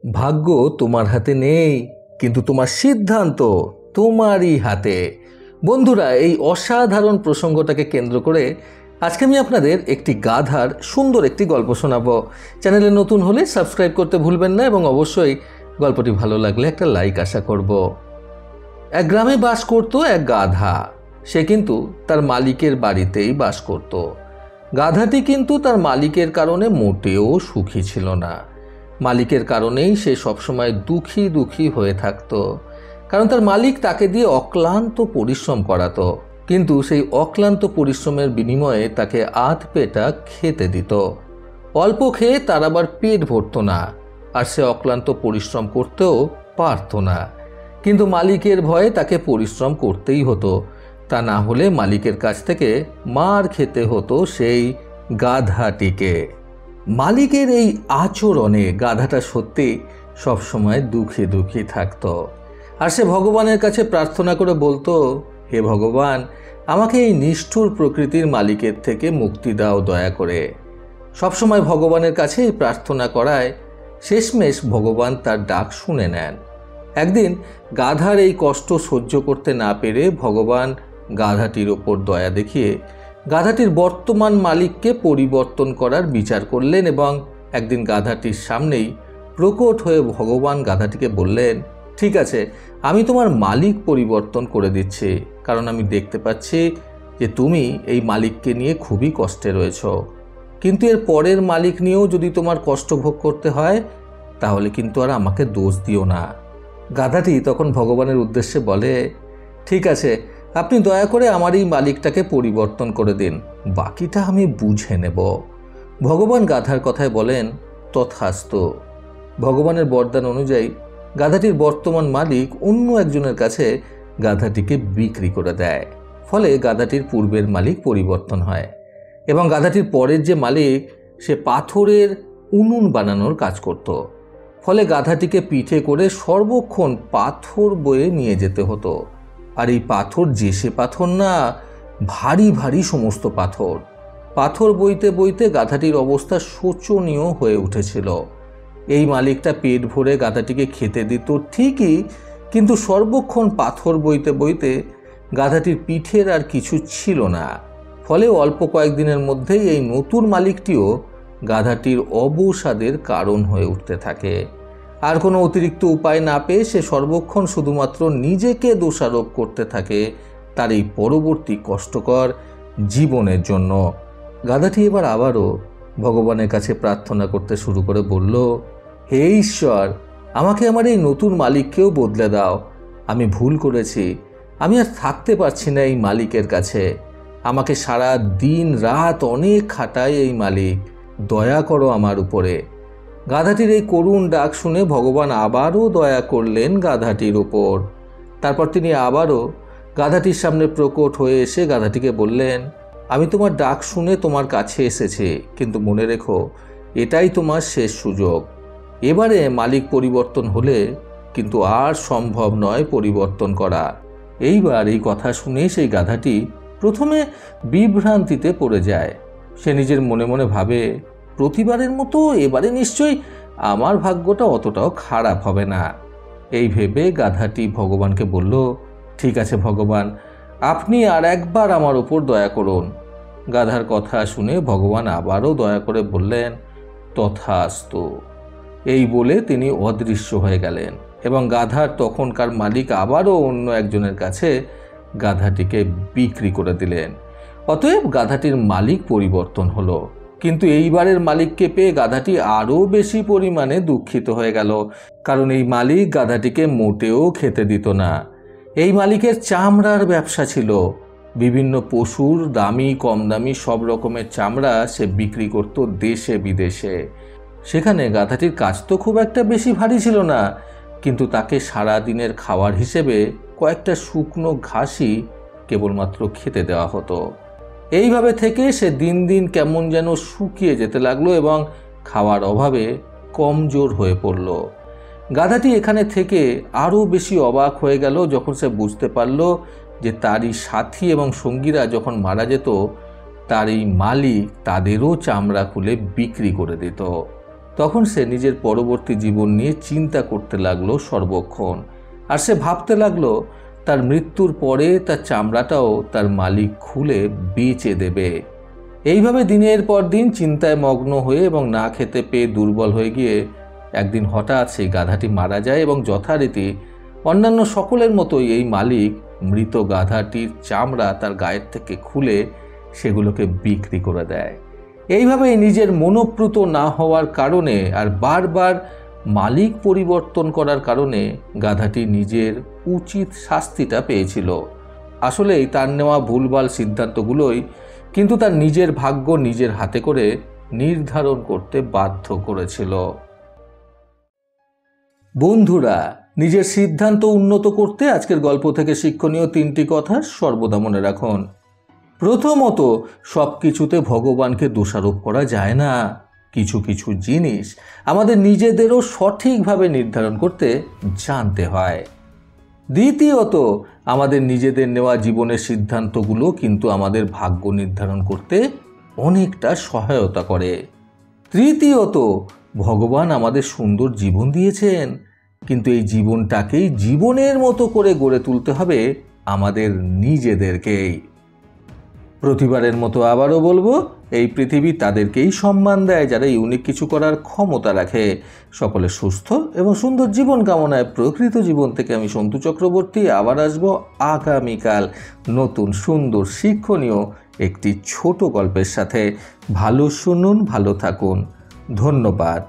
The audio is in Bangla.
ভাগ্য তোমার হাতে নেই, কিন্তু তোমার সিদ্ধান্ত তোমারই হাতে। বন্ধুরা, এই অসাধারণ প্রসঙ্গটাকে কেন্দ্র করে আজকে আমি আপনাদের একটি গাধার সুন্দর একটি গল্প শোনাবো। চ্যানেলে নতুন হলে সাবস্ক্রাইব করতে ভুলবেন না এবং অবশ্যই গল্পটি ভালো লাগলে একটা লাইক আশা করব। এক গ্রামে বাস করত এক গাধা। সে কিন্তু তার মালিকের বাড়িতেই বাস করত। গাধাটি কিন্তু তার মালিকের কারণে মোটেও সুখী ছিল না। মালিকের কারণেই সে সবসময় দুঃখী হয়ে থাকত, কারণ তার মালিক তাকে দিয়ে অক্লান্ত পরিশ্রম করাতো, কিন্তু সেই অক্লান্ত পরিশ্রমের বিনিময়ে তাকে আধ পেটা খেতে দিত। অল্প খেয়ে তার আবার পেট ভরত না, আর সে অক্লান্ত পরিশ্রম করতেও পারত না। কিন্তু মালিকের ভয়ে তাকে পরিশ্রম করতেই হতো, তা না হলে মালিকের কাছ থেকে মার খেতে হতো সেই গাধাটিকে। মালিকের এই আচরণে গাধাটা সত্যি সবসময় দুঃখী থাকত। আর সে ভগবানের কাছে প্রার্থনা করে বলতো, হে ভগবান, আমাকে এই নিষ্ঠুর প্রকৃতির মালিকের থেকে মুক্তি দাও দয়া করে। সবসময় ভগবানের কাছে প্রার্থনা করায় শেষমেশ ভগবান তার ডাক শুনে নেন। একদিন গাধার এই কষ্ট সহ্য করতে না পেরে ভগবান গাধাটির ওপর দয়া দেখিয়ে গাধাটির বর্তমান মালিককে পরিবর্তন করার বিচার করলেন এবং একদিন গাধাটির সামনেই প্রকট হয়ে ভগবান গাধাটিকে বললেন, ঠিক আছে, আমি তোমার মালিক পরিবর্তন করে দিচ্ছি, কারণ আমি দেখতে পাচ্ছি যে তুমি এই মালিককে নিয়ে খুবই কষ্টে রয়েছ, কিন্তু এর পরের মালিক নিয়েও যদি তোমার কষ্ট ভোগ করতে হয় তাহলে কিন্তু আর আমাকে দোষ দিও না। গাধাটি তখন ভগবানের উদ্দেশ্যে বলে, ঠিক আছে, আপনি দয়া করে আমার এই মালিকটাকে পরিবর্তন করে দিন, বাকিটা আমি বুঝে নেব। ভগবান গাধার কথায় বলেন, তথাস্তু। ভগবানের বরদান অনুযায়ী গাধাটির বর্তমান মালিক অন্য একজনের কাছে গাধাটিকে বিক্রি করে দেয়। ফলে গাধাটির পূর্বের মালিক পরিবর্তন হয় এবং গাধাটির পরের যে মালিক, সে পাথরের উনুন বানানোর কাজ করত। ফলে গাধাটিকে পিঠে করে সর্বক্ষণ পাথর বয়ে নিয়ে যেতে হতো। আর এই পাথর যে সে পাথর না, ভারী সমস্ত পাথর বইতে বইতে গাধাটির অবস্থা শোচনীয় হয়ে উঠেছিল। এই মালিকটা পেট ভরে গাধাটিকে খেতে দিত ঠিকই, কিন্তু সর্বক্ষণ পাথর বইতে বইতে গাধাটির পিঠের আর কিছু ছিল না। ফলে অল্প কয়েকদিনের মধ্যেই এই নতুন মালিকটিও গাধাটির অবসাদের কারণ হয়ে উঠতে থাকে। আর কোনো অতিরিক্ত উপায় না পেয়ে সে সর্বক্ষণ শুধুমাত্র নিজেকে দোষারোপ করতে থাকে তার এই পরবর্তী কষ্টকর জীবনের জন্য। গাধাটি এবার আবারও ভগবানের কাছে প্রার্থনা করতে শুরু করে বলল, হে ঈশ্বর, আমাকে আমার এই নতুন মালিককেও বদলে দাও। আমি ভুল করেছি, আমি আর থাকতে পারছি না এই মালিকের কাছে। আমাকে সারা দিন রাত অনেক খাটায় এই মালিক, দয়া করো আমার উপরে। গাধাটির এই করুণ ডাক শুনে ভগবান আবারও দয়া করলেন গাধাটির ওপর। তারপর তিনি আবারও গাধাটির সামনে প্রকট হয়ে এসে গাধাটিকে বললেন, আমি তোমার ডাক শুনে তোমার কাছে এসেছি, কিন্তু মনে রেখো, এটাই তোমার শেষ সুযোগ। এবারে মালিক পরিবর্তন হলে কিন্তু আর সম্ভব নয় পরিবর্তন করা। এইবার এই কথা শুনে সেই গাধাটি প্রথমে বিভ্রান্তিতে পড়ে যায়। সে নিজের মনে মনে ভাবে, প্রতিবারের মতো এবারে নিশ্চয়ই আমার ভাগ্যটা অতটাও খারাপ হবে না। এই ভেবে গাধাটি ভগবানকে বলল, ঠিক আছে ভগবান, আপনি আর একবার আমার ওপর দয়া করুন। গাধার কথা শুনে ভগবান আবারও দয়া করে বললেন, তথাস্তু। এই বলে তিনি অদৃশ্য হয়ে গেলেন এবং গাধার তখনকার মালিক আবারও অন্য একজনের কাছে গাধাটিকে বিক্রি করে দিলেন। অতএব গাধাটির মালিক পরিবর্তন হলো, কিন্তু এইবারের মালিককে পেয়ে গাধাটি আরও বেশি পরিমাণে দুঃখিত হয়ে গেল, কারণ এই মালিক গাধাটিকে মোটেও খেতে দিত না। এই মালিকের চামড়ার ব্যবসা ছিল। বিভিন্ন পশুর দামি কম দামি সব রকমের চামড়া সে বিক্রি করত দেশে বিদেশে। সেখানে গাধাটির কাজ তো খুব একটা বেশি ভারী ছিল না, কিন্তু তাকে সারা দিনের খাবার হিসেবে কয়েকটা শুকনো ঘাসই কেবলমাত্র খেতে দেওয়া হতো। এইভাবে থেকে সে দিন দিন কেমন যেন শুকিয়ে যেতে লাগলো এবং খাওয়ার অভাবে কমজোর হয়ে পড়ল। গাধাটি এখানে থেকে আরও বেশি অবাক হয়ে গেল যখন সে বুঝতে পারল যে তারই সাথী এবং সঙ্গীরা যখন মারা যেত, তার এই মালিক তাদেরও চামড়া খুলে বিক্রি করে দিত। তখন সে নিজের পরবর্তী জীবন নিয়ে চিন্তা করতে লাগলো সর্বক্ষণ। আর সে ভাবতে লাগলো তার মৃত্যুর পরে তার চামড়াটাও তার মালিক খুলে বেচে দেবে। এইভাবে দিনের পর দিন চিন্তায় মগ্ন হয়ে এবং না খেতে পেয়ে দুর্বল হয়ে গিয়ে একদিন হঠাৎ সেই গাধাটি মারা যায় এবং যথারীতি অন্যান্য সকলের মতোই এই মালিক মৃত গাধাটির চামড়া তার গায়ের থেকে খুলে সেগুলোকে বিক্রি করে দেয়। এইভাবেই নিজের মনোপ্রুত না হওয়ার কারণে আর বারবার মালিক পরিবর্তন করার কারণে গাধাটি নিজের উচিত শাস্তিটা পেয়েছিল। আসলেই তার নেওয়া ভুলভাল সিদ্ধান্তগুলোই কিন্তু তার নিজের ভাগ্য নিজের হাতে করে নির্ধারণ করতে বাধ্য করেছিল। বন্ধুরা, নিজের সিদ্ধান্ত উন্নত করতে আজকের গল্প থেকে শিক্ষণীয় 3টি কথা সর্বদা মনে রাখুন। প্রথমত, সব কিছুতে ভগবানকে দোষারোপ করা যায় না। কিছু কিছু জিনিস আমাদের নিজেদেরও সঠিকভাবে নির্ধারণ করতে জানতে হয়। দ্বিতীয়ত, আমাদের নিজেদের নেওয়া জীবনের সিদ্ধান্তগুলো কিন্তু আমাদের ভাগ্য নির্ধারণ করতে অনেকটা সহায়তা করে। তৃতীয়ত, ভগবান আমাদের সুন্দর জীবন দিয়েছেন, কিন্তু এই জীবনটাকেই জীবনের মতো করে গড়ে তুলতে হবে আমাদের নিজেদেরকেই। প্রতিবারের মতো আবারও বলবো, এই পৃথিবী তাদেরকেই সম্মান দেয় যারা ইউনিক কিছু করার ক্ষমতা রাখে। সকলে সুস্থ এবং সুন্দর জীবন কামনায় প্রকৃত জীবন থেকে আমি সন্তু চক্রবর্তী আবার আসবো আগামীকাল নতুন সুন্দর শিক্ষণীয় একটি ছোট গল্পের সাথে। ভালো শুনুন, ভালো থাকুন। ধন্যবাদ।